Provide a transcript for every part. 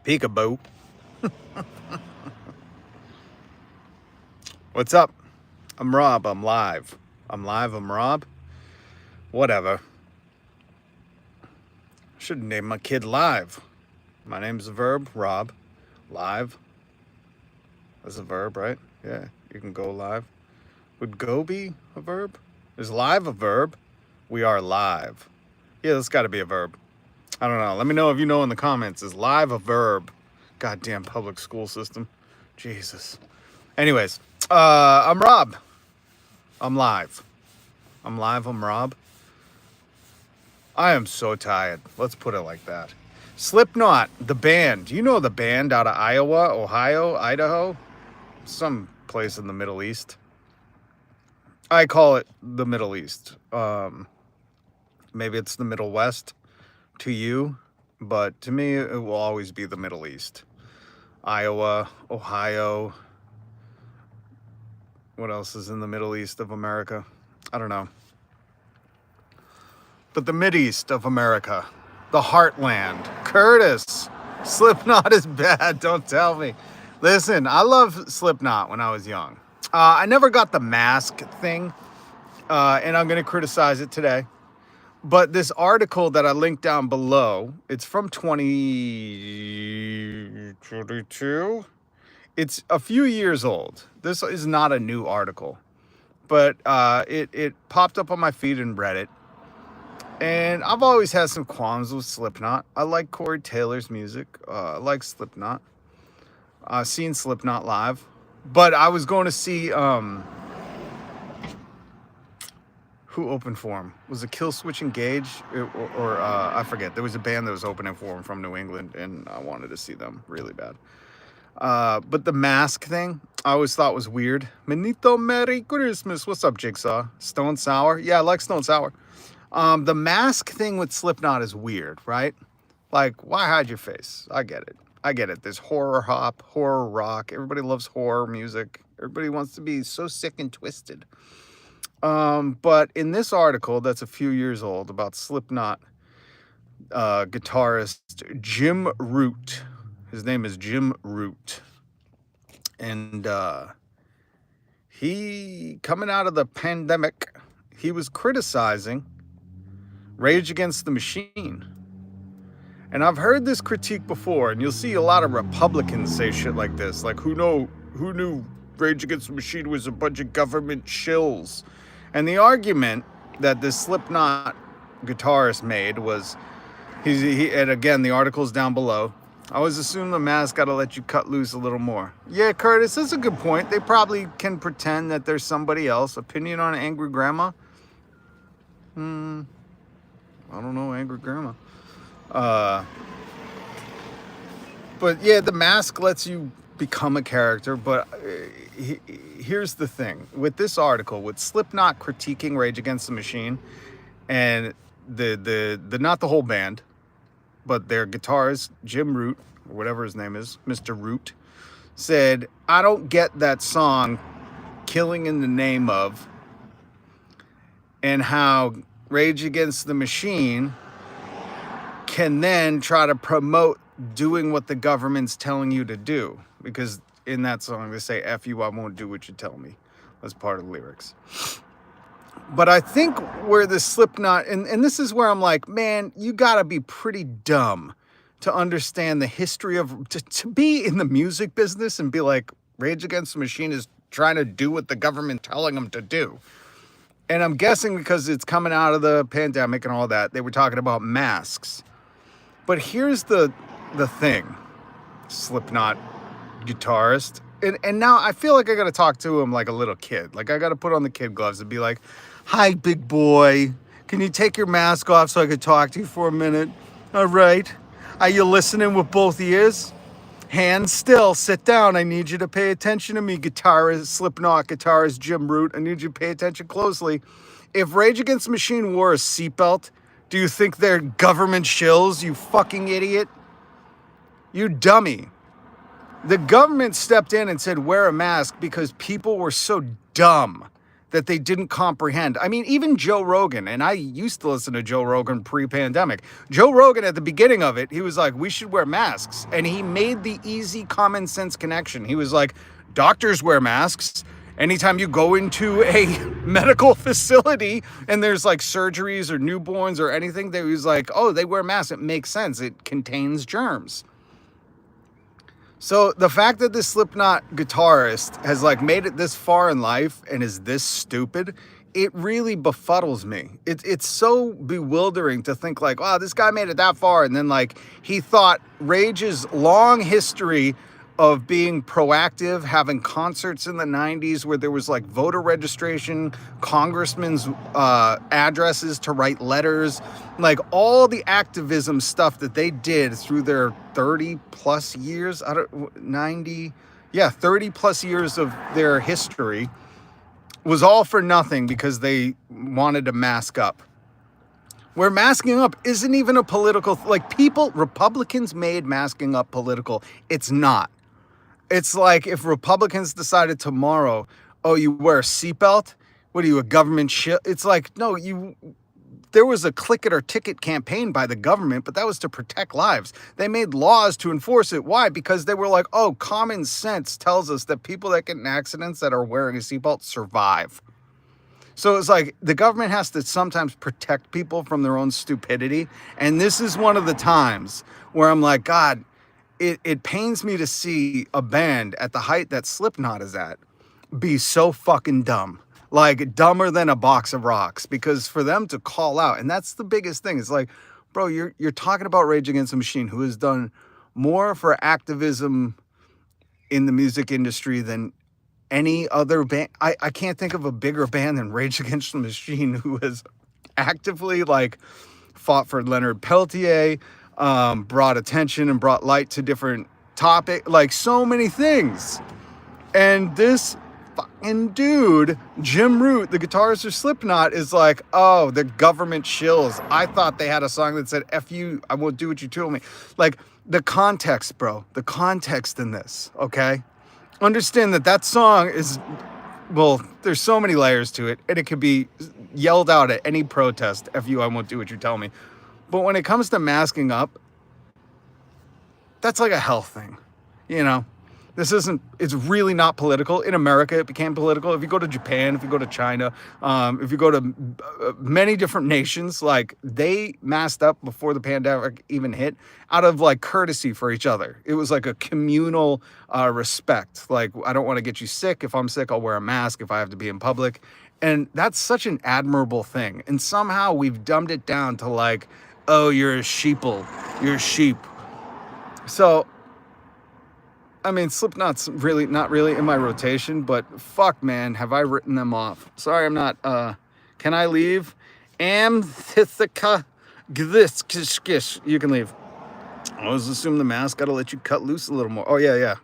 Peekaboo. What's up? I'm Rob. I'm live. I'm Rob. Whatever. Should name my kid Live. My name's a verb, Rob. Live. That's a verb, right? Yeah, you can go live. Would go be a verb? Is live a verb? We are live. Yeah, that's got to be a verb. I don't know. Let me know if you know in the comments. Is live a verb? Goddamn public school system. Jesus. Anyways, I'm Rob. I'm live. I'm Rob. I am so tired. Let's put it like that. Slipknot, the band. Do you know the band out of Iowa, Ohio, Idaho? Some place in the Middle East. I call it the Middle East. Maybe it's the Middle West to you, but to me, it will always be the Middle East. Iowa, Ohio. What else is in the Middle East of America? I don't know. But the Mideast of America, the heartland. Curtis, Slipknot is bad, don't tell me. Listen, I loved Slipknot when I was young. I never got the mask thing, and I'm going to criticize it today. But this article that I linked down below, it's from 2022. It's a few years old. This is not a new article, but it popped up on my feed in Reddit. And I've always had some qualms with Slipknot. I like Corey Taylor's music. I like Slipknot. I've seen Slipknot live. But I was going to see... who opened for him? Was it Killswitch Engage? Or I forget. There was a band that was opening for him from New England, and I wanted to see them really bad. But the mask thing, I always thought was weird. Manito, Merry Christmas. What's up, Jigsaw? Stone Sour? Yeah, I like Stone Sour. The mask thing with Slipknot is weird, right? Like, why hide your face? I get it. There's horror hop, horror rock. Everybody loves horror music. Everybody wants to be so sick and twisted. But in this article that's a few years old about Slipknot guitarist Jim Root. His name is Jim Root. And he, coming out of the pandemic, he was criticizing Rage Against the Machine. And I've heard this critique before, and you'll see a lot of Republicans say shit like this. Like, who knew Rage Against the Machine was a bunch of government shills? And the argument that this Slipknot guitarist made was, and again, the article's down below. I always assume the mask got to let you cut loose a little more. Yeah, Curtis, that's a good point. They probably can pretend that there's somebody else. Opinion on Angry Grandma? I don't know, Angry Grandma. But yeah, the mask lets you become a character, but here's the thing with this article, with Slipknot critiquing Rage Against the Machine, and the not the whole band, but their guitarist Jim Root, or whatever his name is, Mr. Root, said, I don't get that song Killing in the Name of, and how Rage Against the Machine can then try to promote doing what the government's telling you to do. Because in that song, they say, F you, I won't do what you tell me. That's part of the lyrics. But I think where the Slipknot, and this is where I'm like, man, you gotta be pretty dumb to understand the history of, to be in the music business and be like, Rage Against the Machine is trying to do what the government telling them to do. And I'm guessing because it's coming out of the pandemic and all that, they were talking about masks. But here's the thing, Slipknot guitarist. And now I feel like I got to talk to him like a little kid. Like I got to put on the kid gloves and be like, hi, big boy. Can you take your mask off so I could talk to you for a minute? All right. Are you listening with both ears? Hands still. Sit down. I need you to pay attention to me, Slipknot guitarist Jim Root. I need you to pay attention closely. If Rage Against the Machine wore a seatbelt, do you think they're government shills, you fucking idiot? You dummy. The government stepped in and said wear a mask because people were so dumb that they didn't comprehend. I mean, even Joe Rogan, and I used to listen to Joe Rogan pre-pandemic. Joe Rogan, at the beginning of it, he was like, we should wear masks. And he made the easy common sense connection. He was like, doctors wear masks. Anytime you go into a medical facility and there's like surgeries or newborns or anything, they was like, oh, they wear masks. It makes sense. It contains germs. So the fact that this Slipknot guitarist has like made it this far in life and is this stupid, it really befuddles me. It's so bewildering to think like, wow, this guy made it that far. And then like he thought Rage's long history of being proactive, having concerts in the 90s where there was like voter registration, congressmen's addresses to write letters, like all the activism stuff that they did through their 30 plus years, 30 plus years of their history was all for nothing because they wanted to mask up. Where masking up isn't even a political, like Republicans made masking up political. It's not. It's like if Republicans decided tomorrow, oh, you wear a seatbelt? What are you, a government shit? It's like, no, there was a click it or ticket campaign by the government, but that was to protect lives. They made laws to enforce it. Why? Because they were like, oh, common sense tells us that people that get in accidents that are wearing a seatbelt survive. So it's like the government has to sometimes protect people from their own stupidity. And this is one of the times where I'm like, God, it pains me to see a band at the height that Slipknot is at be so fucking dumb. Like dumber than a box of rocks. Because for them to call out, and that's the biggest thing. It's like, bro, you're talking about Rage Against the Machine, who has done more for activism in the music industry than any other band. I can't think of a bigger band than Rage Against the Machine who has actively like fought for Leonard Peltier, brought attention and brought light to different topics, like so many things. And this fucking dude, Jim Root, the guitarist of Slipknot, is like, oh, the government shills. I thought they had a song that said, F you, I won't do what you told me. Like, the context, bro, the context in this, okay? Understand that song is, well, there's so many layers to it, and it could be yelled out at any protest, F you, I won't do what you tell me. But when it comes to masking up, that's like a health thing, you know? It's really not political. In America, it became political. If you go to Japan, if you go to China, if you go to many different nations, like they masked up before the pandemic even hit out of like courtesy for each other. It was like a communal respect. Like, I don't want to get you sick. If I'm sick, I'll wear a mask if I have to be in public. And that's such an admirable thing. And somehow we've dumbed it down to like, oh, you're a sheeple. You're a sheep. So, I mean, Slipknot's really not really in my rotation, but fuck, man, have I written them off. Sorry, I'm not, can I leave? Amthithika Gthis. You can leave. I always assume the mask gotta let you cut loose a little more. Oh, yeah.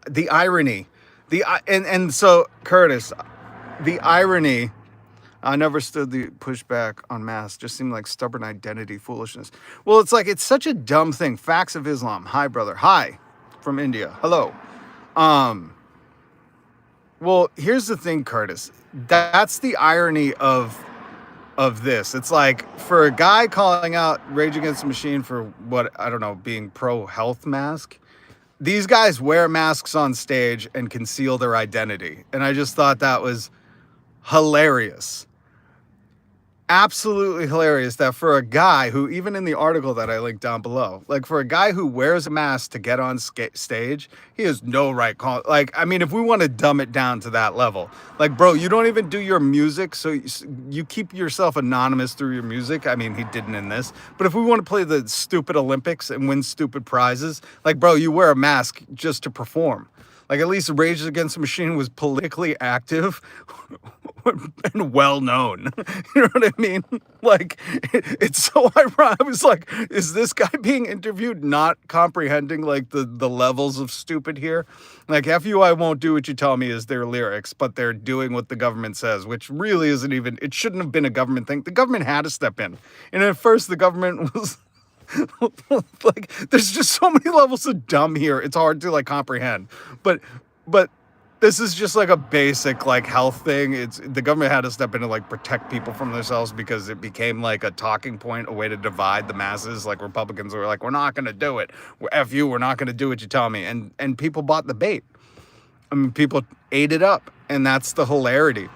The irony. And so, Curtis, the irony, I never stood the pushback on masks. Just seemed like stubborn identity foolishness. Well, it's like, it's such a dumb thing. Facts of Islam. Hi, brother. Hi. From India. Hello. Well, here's the thing, Curtis. That's the irony of this. It's like for a guy calling out Rage Against the Machine for what, I don't know, being pro-health mask, these guys wear masks on stage and conceal their identity. And I just thought that was hilarious. Absolutely hilarious that for a guy who, even in the article that I linked down below, like for a guy who wears a mask to get on stage, he has no right call. Like, I mean, if we want to dumb it down to that level, like, bro, you don't even do your music, so you keep yourself anonymous through your music. I mean, he didn't in this, but if we want to play the stupid Olympics and win stupid prizes, like, bro, you wear a mask just to perform. Like, at least Rage Against the Machine was politically active and well known. You know what I mean? Like, it's so ironic. I was like, is this guy being interviewed not comprehending, like, the levels of stupid here? Like, F you, I won't do what you tell me is their lyrics, but they're doing what the government says, which really isn't even, it shouldn't have been a government thing. The government had to step in. And at first, the government was... like, there's just so many levels of dumb here. It's hard to like comprehend. But This is just like a basic like health thing. It's the government had to step in to like protect people from themselves because it became like a talking point, a way to divide the masses. Like Republicans were like, we're not going to do it. F you, we're not going to do what you tell me. And people bought the bait. I mean, people ate it up. And that's the hilarity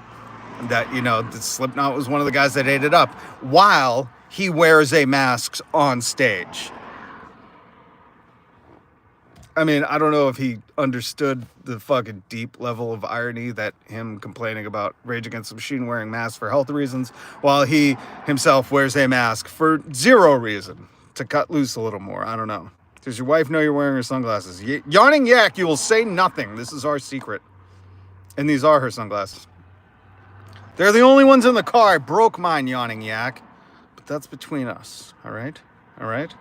that, you know, the Slipknot was one of the guys that ate it up while he wears a mask on stage. I mean, I don't know if he understood the fucking deep level of irony that him complaining about Rage Against the Machine wearing masks for health reasons while he himself wears a mask for zero reason, to cut loose a little more. I don't know. Does your wife know you're wearing her sunglasses? Yawning yak, you will say nothing. This is our secret. And these are her sunglasses. They're the only ones in the car. I broke mine, yawning yak. But that's between us. All right? All right?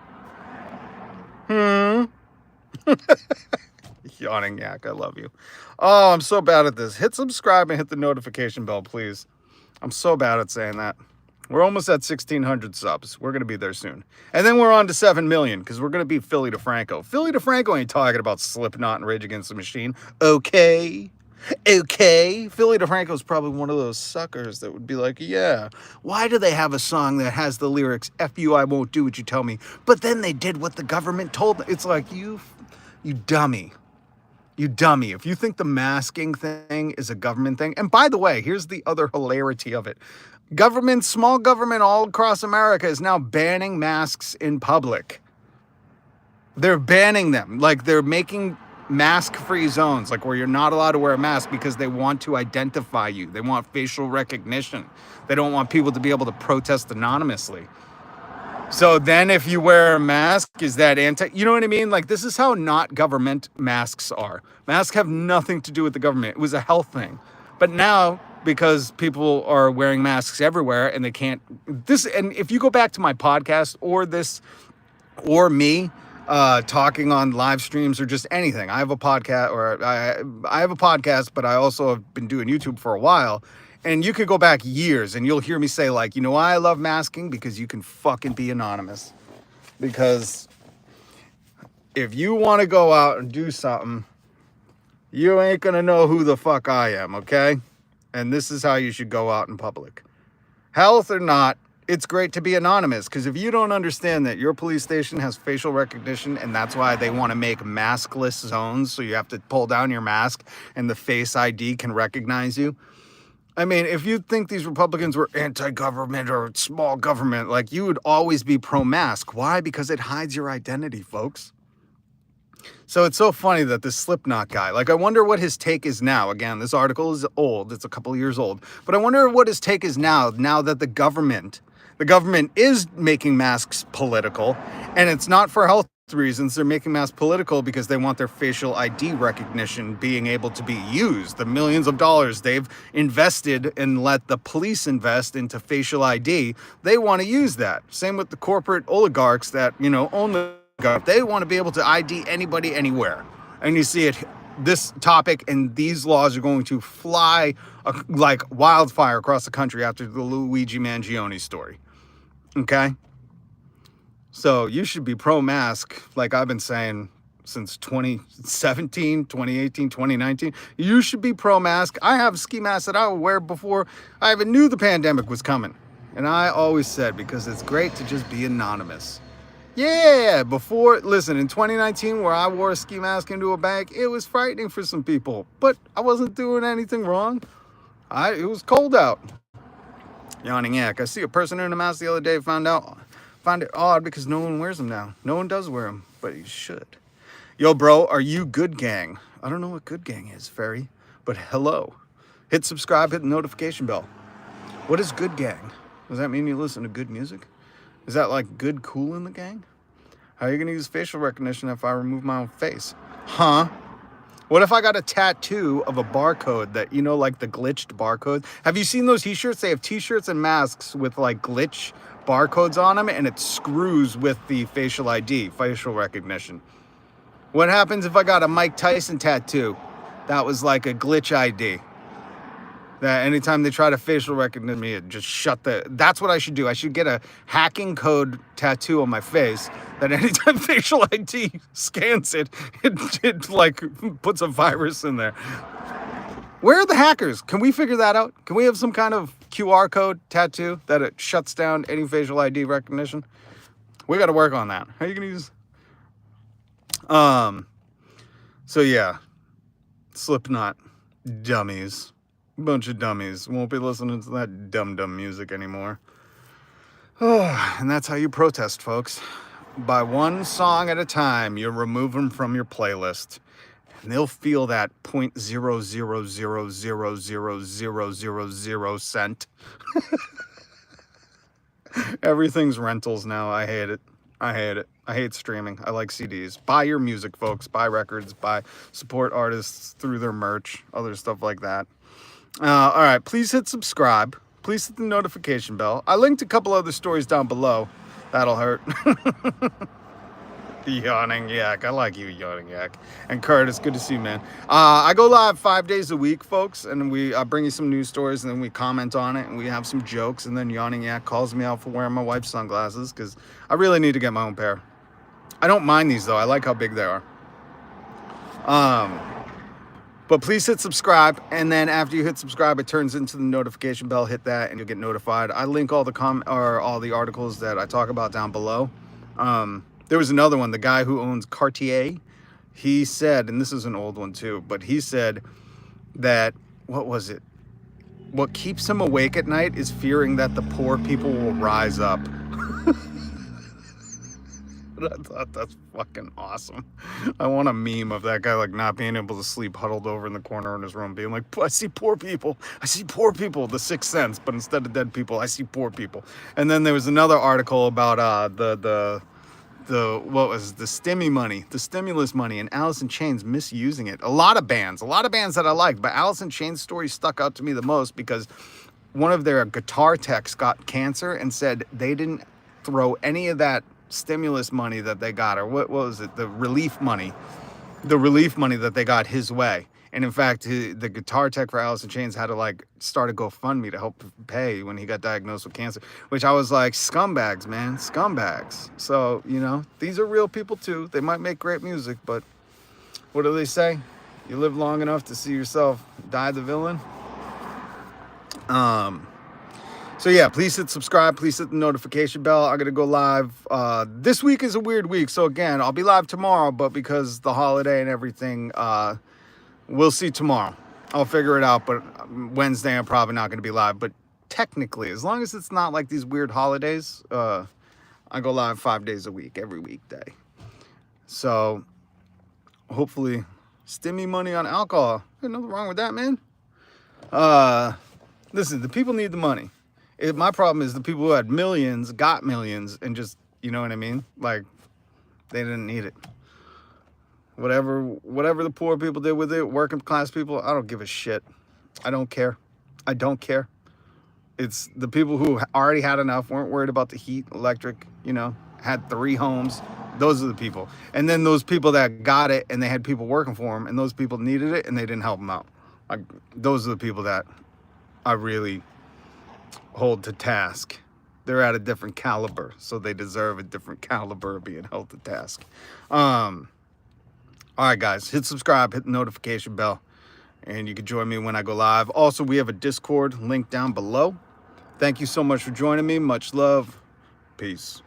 Yawning yak, I love you. Oh, I'm so bad at this. Hit subscribe and hit the notification bell, please. I'm so bad at saying that. We're almost at 1,600 subs. We're going to be there soon. And then we're on to 7 million because we're going to beat Philly DeFranco. Philly DeFranco ain't talking about Slipknot and Rage Against the Machine. Okay. Philly DeFranco's probably one of those suckers that would be like, yeah, why do they have a song that has the lyrics, F you, I won't do what you tell me, but then they did what the government told them? It's like, you dummy. You dummy. If you think the masking thing is a government thing, and by the way, here's the other hilarity of it. Government, small government all across America is now banning masks in public. They're banning them. Like, they're making mask-free zones, like where you're not allowed to wear a mask because they want to identify you. They want facial recognition. They don't want people to be able to protest anonymously. So then if you wear a mask, is that you know what I mean? Like, this is how not government masks are. Masks have nothing to do with the government. It was a health thing. But now, because people are wearing masks everywhere and they can't, and if you go back to my podcast or this, or me, talking on live streams or just anything. I have a podcast, or I have a podcast, but I also have been doing YouTube for a while. And you could go back years and you'll hear me say, like, you know why I love masking? Because you can fucking be anonymous. Because if you want to go out and do something, you ain't going to know who the fuck I am, okay? And this is how you should go out in public. Health or not, it's great to be anonymous, because if you don't understand that your police station has facial recognition and that's why they want to make maskless zones, so you have to pull down your mask and the Face ID can recognize you. I mean, if you think these Republicans were anti-government or small government, like, you would always be pro-mask. Why? Because it hides your identity, folks. So it's so funny that this Slipknot guy, like, I wonder what his take is now. Again, this article is old. It's a couple of years old. But I wonder what his take is now that the government is making masks political, and it's not for health reasons. They're making masks political because they want their facial ID recognition being able to be used. The millions of dollars they've invested and let the police invest into facial ID, they want to use that. Same with the corporate oligarchs that, you know, own the government. They want to be able to ID anybody anywhere. And you see it, this topic and these laws are going to fly like wildfire across the country after the Luigi Mangione story. Okay? So you should be pro-mask, like I've been saying since 2017, 2018, 2019. You should be pro-mask. I have ski masks that I would wear before I even knew the pandemic was coming. And I always said, because it's great to just be anonymous. Yeah, listen, in 2019, where I wore a ski mask into a bank, it was frightening for some people. But I wasn't doing anything wrong. It was cold out. Yawning yak. I see a person in a mask the other day, found it odd because no one wears them now. No one does wear them, but you should. Yo, bro, are you Good Gang? I don't know what Good Gang is, Ferry, but hello. Hit subscribe, hit the notification bell. What is Good Gang? Does that mean you listen to good music? Is that like good cool in the gang? How are you going to use facial recognition if I remove my own face? Huh? What if I got a tattoo of a barcode that, you know, like the glitched barcode? Have you seen those t-shirts? They have t-shirts and masks with like glitch barcodes on them, and it screws with the facial ID, facial recognition. What happens if I got a Mike Tyson tattoo that was like a glitch ID? That anytime they try to facial recognize me, it just that's what I should do. I should get a hacking code tattoo on my face that anytime facial ID scans it like puts a virus in there. Where are the hackers? Can we figure that out? Can we have some kind of QR code tattoo that it shuts down any facial ID recognition? We got to work on that. How are you going to use... So yeah, Slipknot, dummies, bunch of dummies. Won't be listening to that dumb music anymore. Oh, and that's how you protest, folks. By one song at a time, you remove them from your playlist, and they'll feel that 0.000000000 cent. Everything's rentals now. I hate it. I hate it. I hate streaming. I like CDs. Buy your music, folks. Buy records. Support artists through their merch. Other stuff like that. All right. Please hit subscribe. Please hit the notification bell. I linked a couple other stories down below. That'll hurt. Yawning Yak. I like you, Yawning Yak. And Curtis, good to see you, man. I go live 5 days a week, folks, and we bring you some news stories, and then we comment on it, and we have some jokes, and then Yawning Yak calls me out for wearing my wife's sunglasses, because I really need to get my own pair. I don't mind these, though. I like how big they are. But please hit subscribe, and then after you hit subscribe, it turns into the notification bell. Hit that, and you'll get notified. I link all the all the articles that I talk about down below. There was another one, the guy who owns Cartier, he said, and this is an old one too, but he said that, what was it? What keeps him awake at night is fearing that the poor people will rise up. I thought that's fucking awesome. I want a meme of that guy like not being able to sleep, huddled over in the corner in his room, being like, I see poor people. I see poor people. The Sixth Sense, but instead of dead people, I see poor people. And then there was another article about what was the stimulus money, and Alice in Chains misusing it. A lot of bands that I liked, but Alice in Chains story stuck out to me the most because one of their guitar techs got cancer and said they didn't throw any of that stimulus money that they got, or what was it, the relief money that they got his way. And in fact, the guitar tech for Alice in Chains had to like start a GoFundMe to help pay when he got diagnosed with cancer, which I was like, scumbags, man, scumbags. So, you know, these are real people too. They might make great music, but what do they say? You live long enough to see yourself die the villain. So yeah, please hit subscribe. Please hit the notification bell. I'm going to go live. This week is a weird week. So again, I'll be live tomorrow, but because the holiday and everything, we'll see tomorrow. I'll figure it out, but Wednesday I'm probably not going to be live. But technically, as long as it's not like these weird holidays, I go live 5 days a week, every weekday. So hopefully, stimmy money on alcohol. There's nothing wrong with that, man. Listen, the people need the money. My problem is the people who had millions, got millions, and just, you know what I mean? Like, they didn't need it. Whatever the poor people did with it, working class people, I don't give a shit. I don't care. I don't care. It's the people who already had enough, weren't worried about the heat, electric, you know, had 3 homes. Those are the people. And then those people that got it and they had people working for them, and those people needed it and they didn't help them out. Those are the people that I really hold to task. They're at a different caliber, so they deserve a different caliber of being held to task. All right, guys, hit subscribe, hit the notification bell, and you can join me when I go live. Also, we have a Discord link down below. Thank you so much for joining me. Much love. Peace.